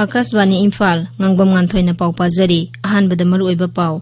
Akasbani Imphal Ngangbam Nganthoi na pau pajari ahanbada maruoiba pau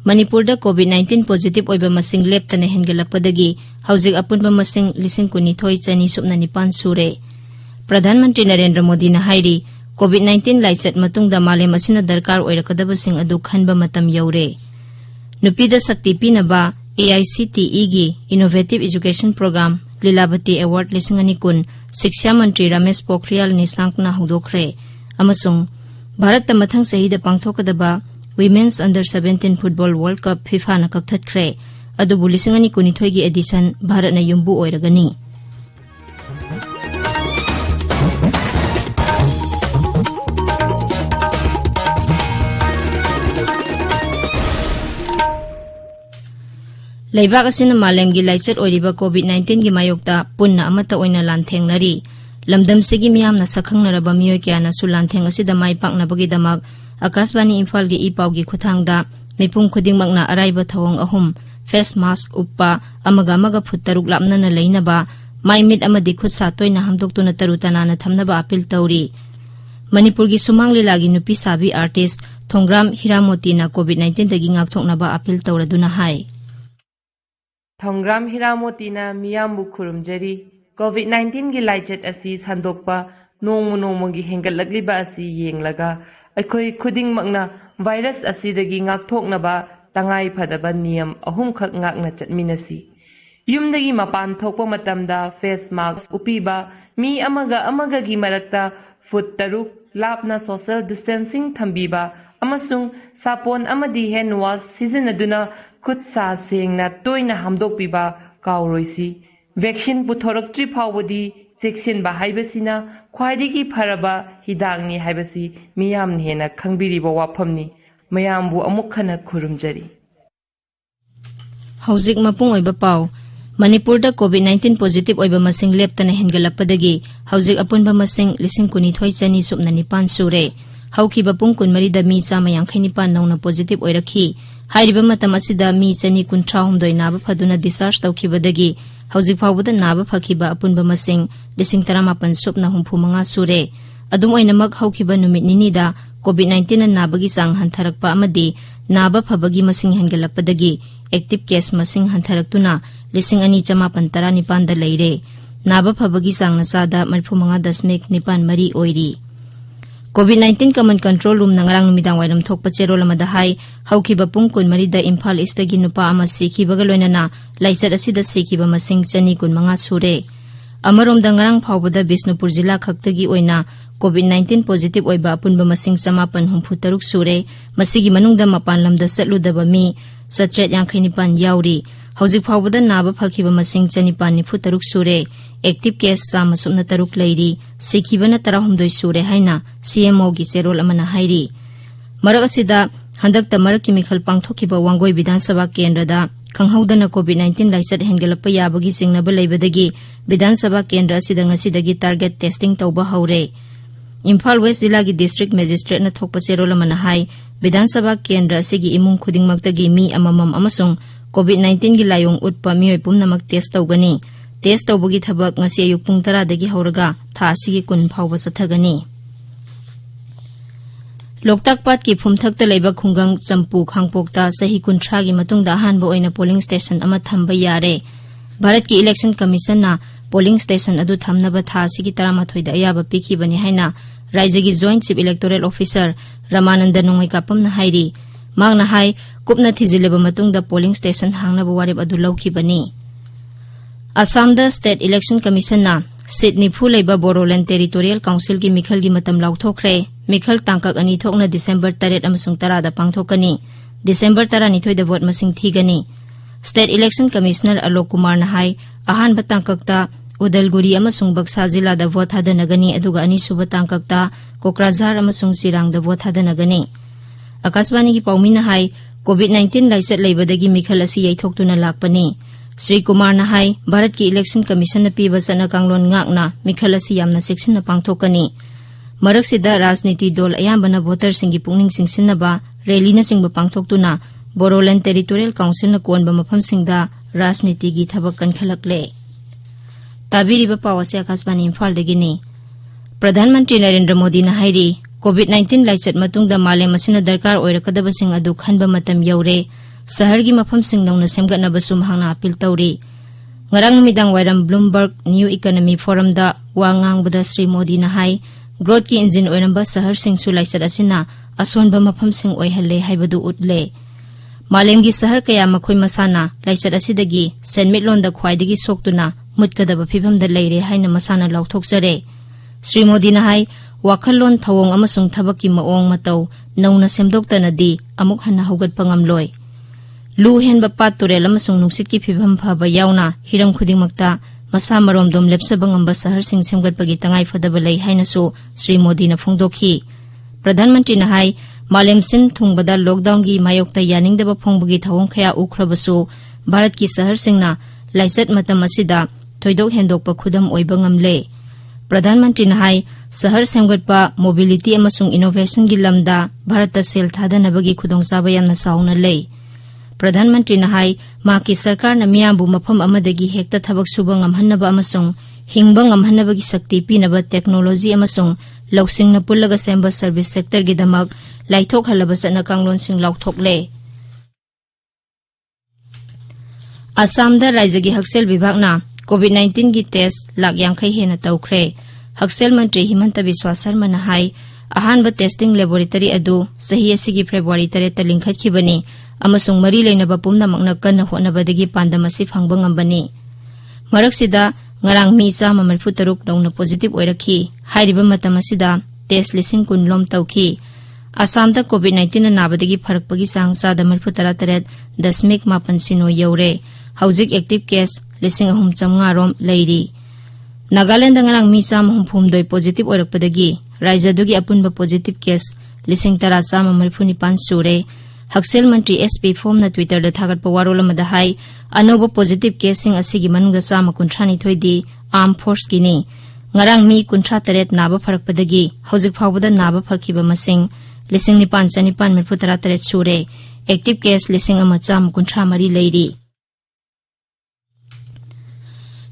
Manipur da COVID-19 positive oiba masing leptana hengelakpadagi haujik apunba masing 12,000 chani supna nipan sure. Pradhan Mantri Narendra Modi na hairi COVID-19 laisat matungda malem asina darkar oirakadaba sing adu khanba matam yaure. Nupida sakti pinaba AICTE gi Innovative Education Program Lilavati Award 2019 Shiksha Mantri Ramesh Pokhriyal Nishank na hudokre. Amasung Bharat ta mathang sahida pangthokadaba Women's Under 17 Football World Cup FIFA na kakthatre adubu 2019 gi edition Bharat na yumbu oiragani. Laibak asina malemgi laichat oiriba COVID-19 gi mayokta punna amata oina lanthengnari lamdam sigi miyamna sakhangnaraba miyoy kyana su lantheng asida maipaknabagi damak Akasbani Imphal gi ipaw gi khuthangda mipum khudingmakna araiba thawong ahum face mask uppa amaga phut taruk lapna na leinaba maimit amadi khut sa toina hamdoktuna tarutana na thamnaba apil tawri. Manipur gi sumang lilagi nupi sabi artist Thongram Hiramoti na COVID-19 dagi ngakthoknaba apil tawraduna hai. Thongram Hiramoti na miyambu khurumjari COVID-19 gi laichat asi sandokpa nongmo gi hengallagliba asi yenglaga akhoi khuding makna virus asidagi ngakthoknaba tangai phadaba niyam ahum khak ngakna chatminasi yumdagi mapan thokpa matamda face mask upiba mi amaga gi marakta foot taruk lapna social distancing thambiba amasung sapon amadi hand wash sizinaduna khut sa sengna toina hamdokpiba kawroisi vaccine puthoraktri phawbodi section ba haibasina khwaidigi pharaba hidangni haibasi miyam hena khangbiriba waphamni mayambu amuk khana khurumjari. Haujik mapung oiba pau Manipur da COVID-19 positive oiba masing leptana hengalakpadagi haujik apunba masing 12,000 chani supna nipan sure. Haukiba pung kunmari da mi chama yangkhai nipan nauna positive oirakhi hairiba matam asida mi chani 13 naba phaduna discharge tawkhibadagi haujik phawbada naba phakhiba apunba masing 18 supna 65 sure. Adum oinamak haukiba numit ninida COVID-19 na nabagi sang hantharakpa amadi naba phabagi masing hengalakpadagi active case masing hantharaktuna 2,919 da leire naba phabagi sang nasada 35.9 oiri. COVID-19 Command Control Room nangarang numidang wainam thokpa cherol amada hai haukiba pung kunmari da Imphal East gi nupa ama sikhibaga loinana laisat asida sikhiba masing 2,15 sure. Amarom dangarang phawbada Bisnupur jila khaktagi oina COVID-19 positive oiba apunba masing 963 sure masigi manungda mapan lamda satludaba mi 759 yauri hojik phawbada naba phakhiba masing 993 sure active case sama sumna taruk leiri sikhibana 130 sure haina CMO gi serol amana hairi marak asida handakta marak chemical pangthokiba wangoi Vidhan Sabha Kendra da khanghaudana COVID-19 laisat hengelapa yabagi singnaba leibadagi Vidhan Sabha Kendra asida ngasidagi target testing tawba haure. Imphal West Zilla gi District Magistrate na thokpa cherol amana hai Vidhan Sabha Kendra sigi imung khudingmaktagi mi amamam amasung COVID-19 gi layong utpa mioi pumnamak test tawgani. Test tawbagi thabak ngasi ayuk pung 10 dagi hauraga tha asigi 10 phawba sathagani. Loktak Pat ki phumthakta leiba khungang champu khangpokta sahi 30 gi matungda hanba oina polling station ama thamba yare. Bharat ki Election Commission na polling station adu thamnaba tha asigi 13 da ayaba pikhibani haina Rajya gi Joint Chief Electoral Officer Ramananda Nongmai kapam na hairi magna hai kupna thijileba matungda polling station hangnaba warib adu lawkhibani. Assam da State Election Commission na Sydney Phulaiba Bodoland Territorial Council ki mikhal gi matam lauthokre mikhal tangkak ani thokna December 8 amasung 10 da pangthokani December 12 da vote masing thigani. State Election Commissioner Alok Kumar na hai ahan batangkakta Udalguri amasung Baksa Zilla da vote hadanagani aduga ani suba tangkakta Kokrajhar amasung Sirang da vote hadanagani. Akasbani gi paumina hai COVID-19 laisat leibadagi mikhal asi yaithoktuna lakpani. Sri Kumar na hai Bharat ki Election Commission na piba sana kanglon ngakna mikhal asi yamna section na pangthokani. Marak sida rajniti dol ayambana voter singi pungning singsinaba rally na singba pangthoktuna Bodoland Territorial Council na konba mafam singda rajniti gi thabak kankhalakle. Tabiriba pawase Akasbani Imphal dagini. Pradhan Mantri Narendra Modi na hairi COVID-19 लाइचत मतुंगदा मालेम असिना दरकार ओइरकदबसिंग अदु खनबा मतम you're शहरगी मफमसिंग नौना सेमगतनबसु महांगना appeal तौरी ngarang midang wairam Bloomberg New Economy Forum da wa ngangbada Sri Modi na hai growth ki engine oiramba sahar sing su laichat asina asonba mafam sing oihalle haibadu utle malemgi sahar kaya makhoi masana laichat asidagi senmitlon da khwaidagi soktuna mutkadaba phibam da leire haina masana lauthokjare Sri Modi na hai wakhallon thawong amasung thabaki maong matau nauna semdoktana di amuk hanna hogat pangamloi lu hen ba pat turel amasung nungsit ki phibam phaba yauna hiram khudingmakta masa marom dom lepsabang amba sahar sing semgat pagi tangai fadaba lei haina su Sri Modi na phongdokhi Pradhan Mantri na hai malem sin thungbada lockdown gi mayokta yaningdaba phongbagi thawong khaya ukhrabasu Bharat ki sahar singna laichat matam asida thoidok hendokpa khudam oiba ngamle Pradhan Mantri na hai sahar semgatpa mobility amasung innovation gi lamda Bharat ta sel thadanabagi khudongchaba yamna sauna lei Pradhan Mantri na hai maki sarkar na miyambu mafam amadagi hekta thabak suba ngamhannaba amasung hingba ngamhannabagi sakti pinaba technology amasung lausing na pullaga semba service sector gi damak laithok halaba sana kanglon sing lauthokle Assam da rajya gi haksel vibhag na COVID-19 gi test lak yangkhai hena taukhre haksel mantri Himanta Biswa Sharma na hai ahanba testing laboratory adu sahi asigi February 3 ta lingkhatkibani amasung mari leinaba pumnamakna kanna honabadagi pandamasi phangba ngambani maraksida ngarang mi chama marfu taruk dongna positive oirakhi hairiba matamasida test lising kun lom tauki Assam da COVID-19 na nabadagi pharakpagi sangsa da marfu 38.8 sino yaure hauzik active case lising ahum chamnga rom leiri Nagaland da ngarang mi chama humphumdoi positive oirakpadagi raijadugi apunba positive case lising tara chama marfu nipan sure Haksel Mantri SP form na Twitter da thagat pawarol amada hai anoba positive case sing asigi manungda chama kunthani thoidi armed force kini ngarang mi kunthra taret naba pharakpadagi hojik phawbada naba phakhiba masing lising nipan chanipan mirfu tara taret sure active case lising ama chama kunthra mari leiri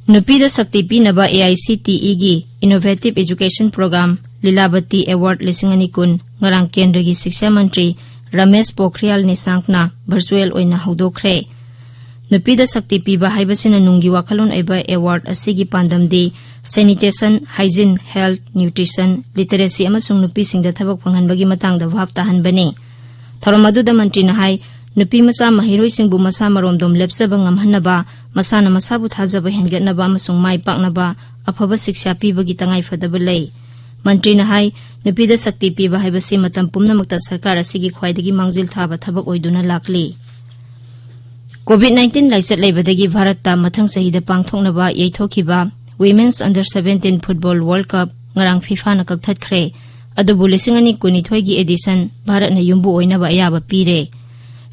Nupida Sakti Pinaba AICTE gi Innovative Education Program Lilabati Award lising ani kun ngarang kendra gi Shiksha Mantri Ramesh Pokhriyal Nishank na virtual oina hodokre Nupida Sakti piba haibasina nungi wakhalon aiba award asigi pandamdi sanitation hygiene health nutrition literacy amasung nupi singda thabak phanghanbagi matangda bhab tahanbani tharomadu da mantri na hai nupi macha mahiroi singbu masa maromdom lepsaba ngamhannaba masana masabu thajaba hengatnaba amasung mai paknaba afaba shiksha pibagi tangai fadaba lei Mantri na hai nupida sakti piba haibasi matam pumnamakta sarkar asigi khwaidagi mangjil thaba thabak oiduna lakli COVID-19 laichat leibadagi Bharat ta mathang sahida pangthoknaba yeithokhiba Women's Under 17 Football World Cup ngarang FIFA na kakthatre adubu lising ani kunithoi gi edition Bharat na yumbu oinaba ayaba pire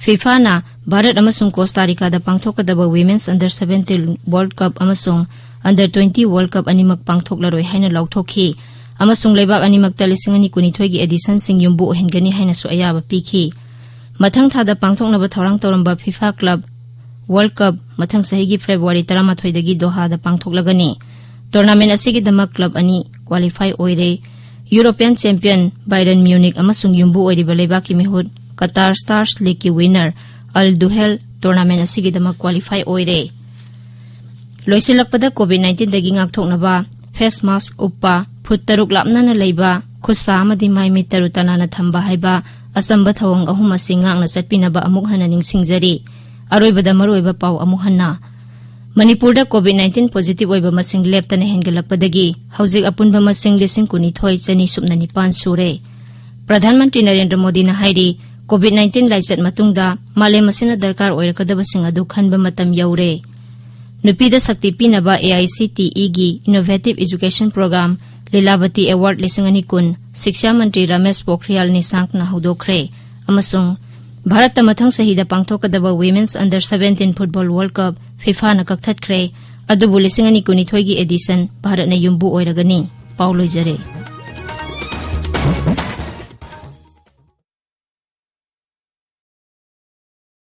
FIFA na Bharat amasung Costa Rica da pangthokadaba Women's Under 17 World Cup amasung Under 20 World Cup animak pangthoklaroi haina lauthokhi amasung leibak animakta lising ani kunithoi gi edition sing yumbu ohengani haina su ayaba pikhi mathang thada pangthoknaba thorang toramba FIFA Club World Cup mathang sahigi February 13 dagi Doha da pangthoklagani tournament asigi damak club ani qualify oire European champion Bayern Munich amasung yumbu oiriba leibak ki mihut Qatar Stars League ki winner Al Duhail tournament asigi damak qualify oire loisilakpada COVID-19 dagi ngakthoknaba face mask uppa phut taruk lapna na leiba khusa amadi mai mi tarutana na thamba haiba asamba thawang ahum asinga na chatpinaba amuk hana ningsingjari aroibada maroiba pau amuk hana Manipur da COVID-19 positive oiba masing leptana hengalakpadagi haujik apunba masing lising kunithoi chani subna nipan sure Pradhan Mantri Narendra Modi na hairi COVID-19 laichat matungda malem asina darkar oirakadaba sing adu khanba matam yaure Nupida Sakti Pinaba AICTE gi Innovative Education Program Lilabati Award lising ani kun Shiksha Mantri Ramesh Pokhriyal Nishank na hodokre amasung Bharat ta mathang sahida pangthokadaba Women's Under 17 Football World Cup FIFA na kakthatre adubu lising ani kunithoi gi edition Bharat na yumbu oiragani Paulo Jare